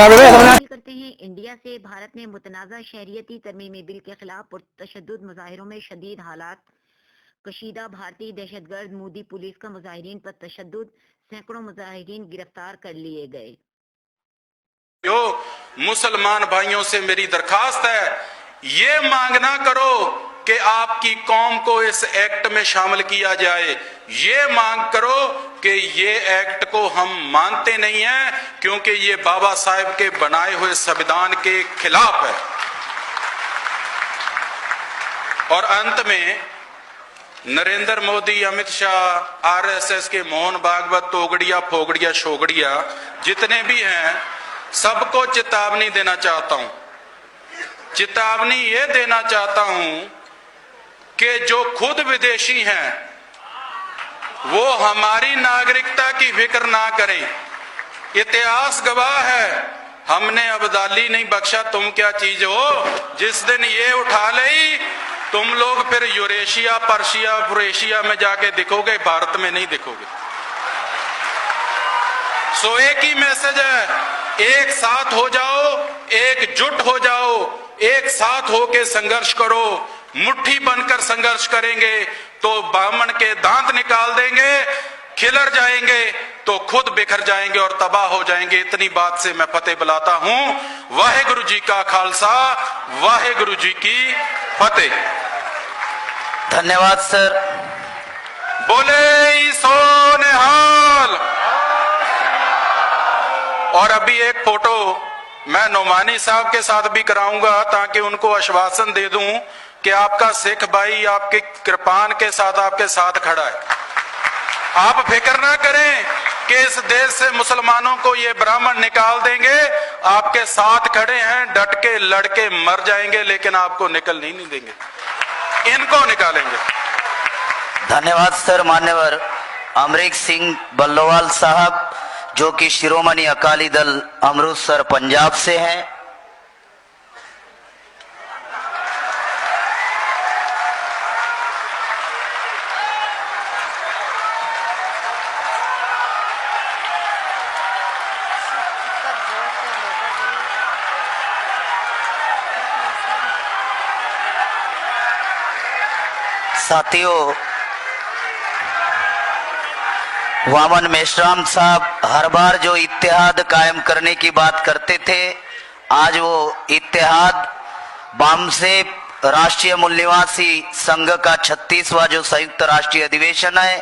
करते हैं। इंडिया से भारत ने मुतनाज़ा शहरियती तरमीमी बिल के खिलाफ पुरतशद्दुद मुजाहिरों में शदीद हालात कशीदा। भारतीय दहशतगर्द मोदी पुलिस का मुजाहिरीन पर तशद्दुद, सैकड़ों मुजाहिरीन गिरफ्तार कर लिए गए। मुसलमान भाइयों से मेरी दरखास्त है, ये मांगना करो कि आपकी कौम को इस एक्ट में शामिल किया जाए। ये मांग करो कि ये एक्ट को हम मानते नहीं हैं, क्योंकि ये बाबा साहेब के बनाए हुए संविधान के खिलाफ है। और अंत में नरेंद्र मोदी, अमित शाह, आरएसएस के मोहन भागवत, तोगड़िया, फोगड़िया, शोगड़िया जितने भी हैं, सबको चेतावनी देना चाहता हूं। चेतावनी ये देना चाहता हूं कि जो खुद विदेशी हैं वो हमारी नागरिकता की फिक्र ना करें। इतिहास गवाह है, हमने अब्दाली नहीं बख्शा, तुम क्या चीज हो। जिस दिन ये उठा ले तुम लोग फिर यूरेशिया, पर्शिया, फ्रेशिया में जाके दिखोगे, भारत में नहीं दिखोगे। सो एक ही मैसेज है, एक साथ हो जाओ, एकजुट हो जाओ, एक साथ होके संघर्ष करो। मुट्ठी बनकर संघर्ष करेंगे तो बामन के दांत निकाल देंगे, खिलर जाएंगे तो खुद बिखर जाएंगे और तबाह हो जाएंगे। इतनी बात से मैं फतेह बुलाता हूं। वाहेगुरु जी का खालसा, वाहेगुरु जी की फतेह। धन्यवाद सर। बोले सो निहाल। और अभी एक फोटो मैं नोमानी साहब के साथ भी कराऊंगा, ताकि उनको आश्वासन दे दूं कि आपका सिख भाई आपके कृपान के साथ आपके साथ खड़ा है। आप फिक्र ना करें कि इस देश से मुसलमानों को ये ब्राह्मण निकाल देंगे, आपके साथ खड़े हैं, डट के लड़के मर जाएंगे, लेकिन आपको निकल नहीं देंगे, इनको निकालेंगे। धन्यवाद सर। मान्यवर अमरीक सिंह बल्लोवाल साहब, जो कि शिरोमणि अकाली दल अमृतसर पंजाब से हैं। साथियों, वामन मेश्राम साहब हर बार जो इत्तेहाद कायम करने की बात करते थे, आज वो इत्तेहाद बामसेब राष्ट्रीय मूल निवासी संघ का 36वां जो संयुक्त राष्ट्रीय अधिवेशन है